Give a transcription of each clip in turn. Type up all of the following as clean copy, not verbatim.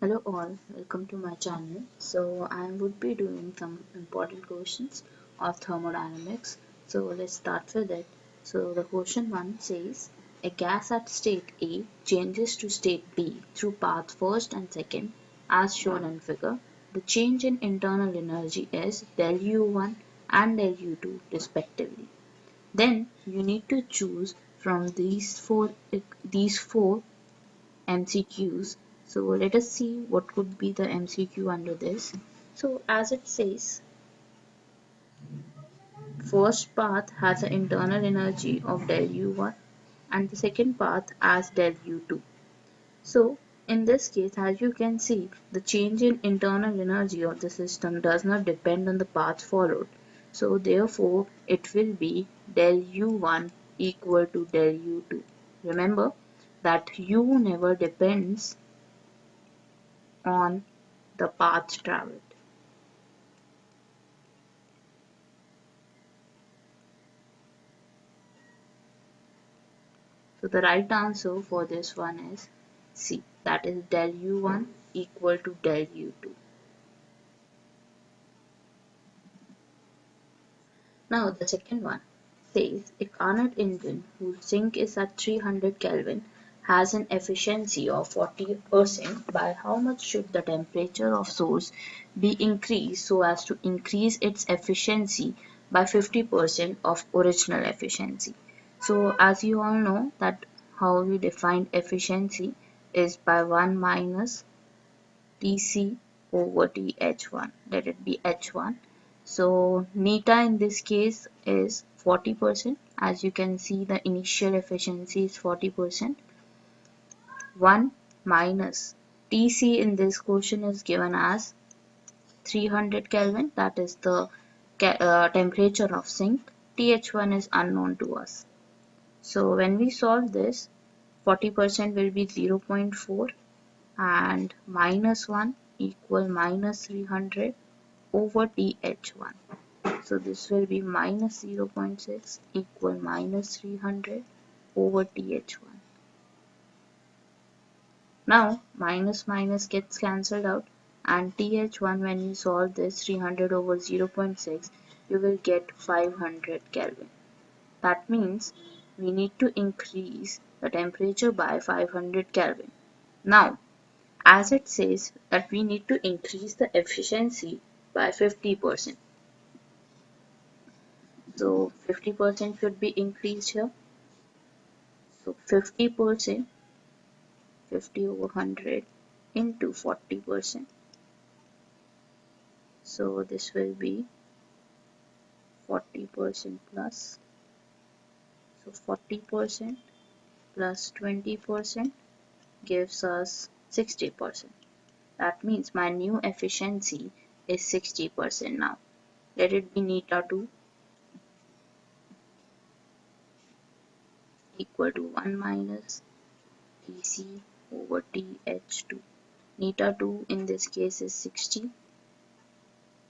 Hello all, welcome to my channel. So I would be doing some important questions of thermodynamics. So let's start with it. So the question 1 says a gas at state A changes to state B through path first and second as shown in figure. The change in internal energy is del U1 and del U2 respectively. Then you need to choose from these four MCQs. So let us see what could be the MCQ under this. So as it says, first path has an internal energy of del U1 and the second path as del U2. So in this case, as you can see, the change in internal energy of the system does not depend on the path followed. So therefore, it will be del U1 equal to del U2. Remember that U never depends on the path traveled. So the right answer for this one is C. That is del U1 equal to del U2. Now the second one says a Carnot engine whose sink is at 300 Kelvin has an efficiency of 40%. By how much should the temperature of source be increased so as to increase its efficiency by 50% of original efficiency? So as you all know that how we define efficiency is by 1 minus Tc over Th1. Let it be H1. So neta in this case is 40%. As you can see, the initial efficiency is 40%. 1 minus Tc in this question is given as 300 Kelvin. That is the temperature of sink. Th1 is unknown to us. So when we solve this, 40% will be 0.4 and minus 1 equal minus 300 over Th1. So this will be minus 0.6 equal minus 300 over Th1. Now minus minus gets cancelled out and Th1, when you solve this 300 over 0.6, you will get 500 Kelvin. That means we need to increase the temperature by 500 Kelvin. Now as it says that we need to increase the efficiency by 50%. So 50% should be increased here. So 50%, 50 over 100 into 40%. So this will be 40% plus. So 40% plus 20% gives us 60%. That means my new efficiency is 60% now. Let it be neta 2 equal to 1 minus Tc over Th2. Neta 2 in this case is 60.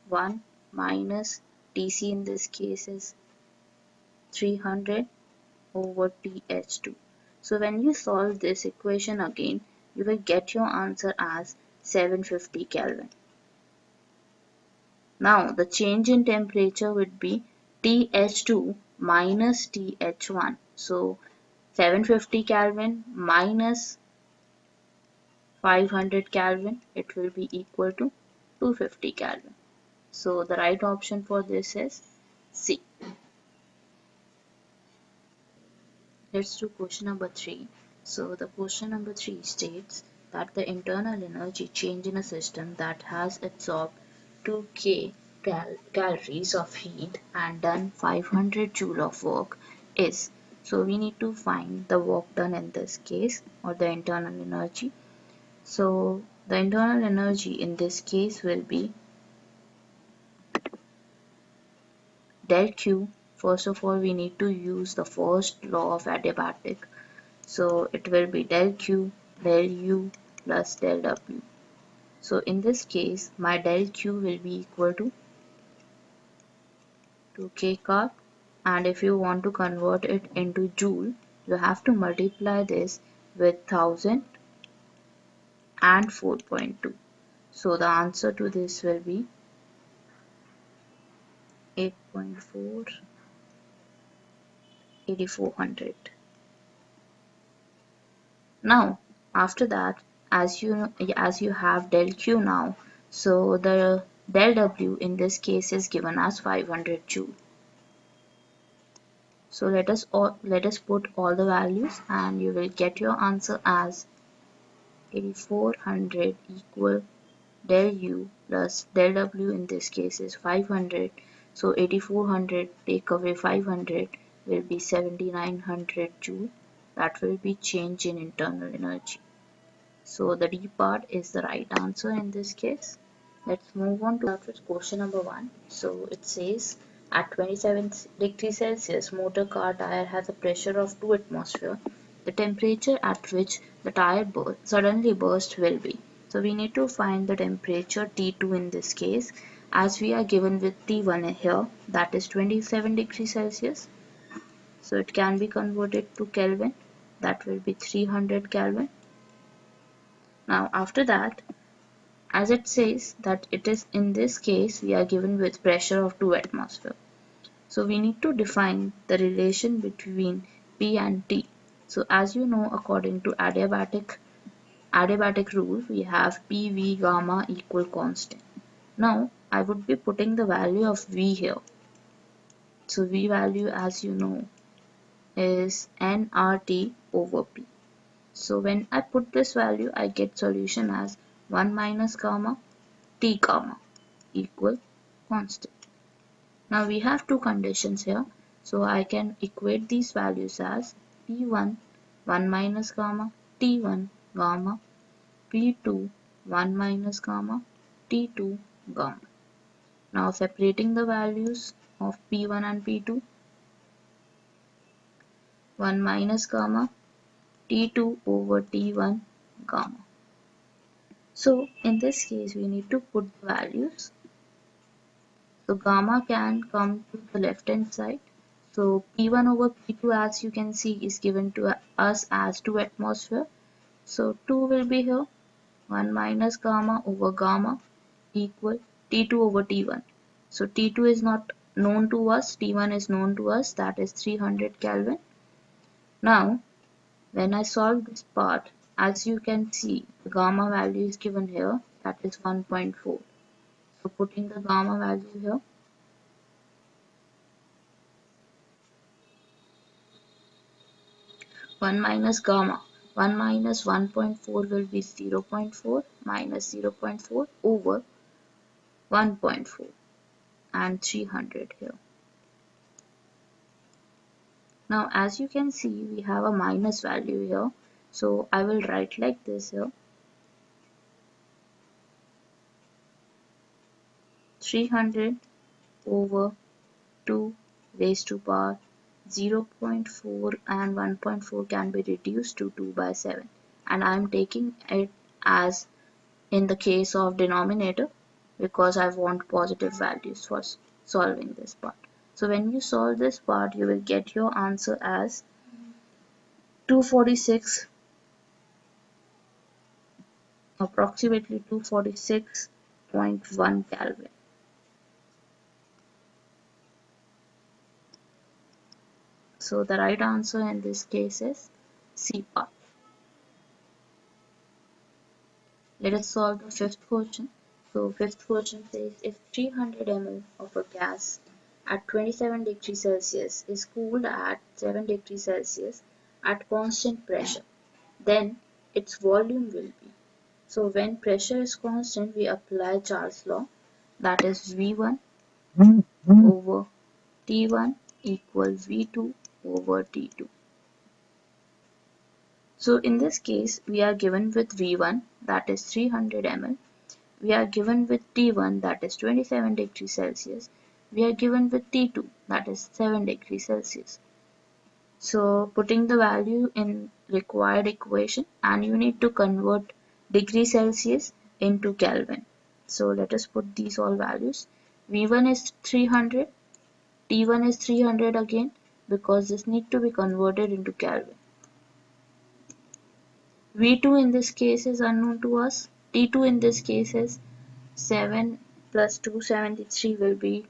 1 minus Tc in this case is 300 over Th2. So when you solve this equation again, you will get your answer as 750 Kelvin. Now the change in temperature would be Th2 minus Th1. So 750 Kelvin minus 500 Kelvin, it will be equal to 250 Kelvin. So the right option for this is C. Let's do question number 3. So the question number 3 states that the internal energy change in a system that has absorbed 2 calories of heat and done 500 joule of work is. So we need to find the work done in this case, or the internal energy. So the internal energy in this case will be del Q. First of all, we need to use the first law of adiabatic. So it will be del Q, del U plus del W. So in this case, my del Q will be equal to 2K car. And if you want to convert it into joule, you have to multiply this with 1000 and 4.2. So the answer to this will be 8.4, 8400. Now, after that, as you have del Q now, so the del W in this case is given as 500 joule. So let us put all the values and you will get your answer as 8400 equal del U plus del W in this case is 500. So 8400 take away 500 will be 7900 joule. That will be change in internal energy. So the D part is the right answer in this case. Let's move on to question number 1. So it says at 27 degrees Celsius, motor car tire has a pressure of 2 atmosphere. The temperature at which the tire suddenly burst will be. So we need to find the temperature T2 in this case, as we are given with T1 here, that is 27 degrees Celsius. So it can be converted to Kelvin, that will be 300 Kelvin. Now after that, as it says that it is in this case we are given with pressure of 2 atmosphere. So we need to define the relation between P and T. So as you know, according to adiabatic rule, we have PV gamma equal constant. Now I would be putting the value of V here. So V value, as you know, is nRT over P. So when I put this value, I get solution as 1 minus gamma T gamma equal constant. Now we have two conditions here, so I can equate these values as P1 1 minus gamma T1 gamma, P2 1 minus gamma T2 gamma. Now separating the values of P1 and P2, 1 minus gamma T2 over T1 gamma. So in this case we need to put the values. So gamma can come to the left hand side. So P1 over P2, as you can see, is given to us as 2 atmosphere. So 2 will be here. 1 minus gamma over gamma equal T2 over T1. So T2 is not known to us, T1 is known to us, that is 300 Kelvin. Now when I solve this part, as you can see, the gamma value is given here, that is 1.4. So putting the gamma value here, 1 minus gamma, 1 minus 1.4 will be 0.4 minus 0.4 over 1.4 and 300 here. Now as you can see, we have a minus value here. So I will write like this here. 300 over 2 raised to power 0.4 and 1.4 can be reduced to 2 by 7. And I am taking it as in the case of denominator because I want positive values for solving this part. So when you solve this part, you will get your answer as 246, approximately 246.1 Kelvin. So the right answer in this case is C part. Let us solve the fifth question. So fifth question says if 300 ml of a gas at 27 degrees Celsius is cooled at 7 degrees Celsius at constant pressure, then its volume will be. So when pressure is constant, we apply Charles' law, that is V1 over T1 equal V2 over T2. So in this case, we are given with V1, that is 300 ml. We are given with T1, that is 27 degrees Celsius. We are given with T2, that is 7 degrees Celsius. So putting the value in required equation, and you need to convert degree Celsius into Kelvin. So let us put these all values. V1 is 300, T1 is 300 again because this need to be converted into Kelvin. V2 in this case is unknown to us. T2 in this case is 7 plus 273 will be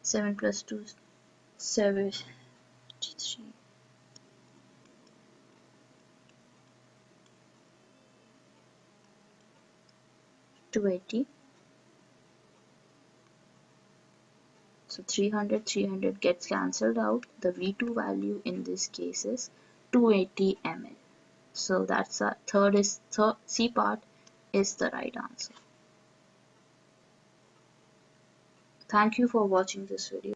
7 plus 2 73 280. So 300 gets cancelled out. The V2 value in this case is 280 ml. So that's the third C part is the right answer. Thank you for watching this video.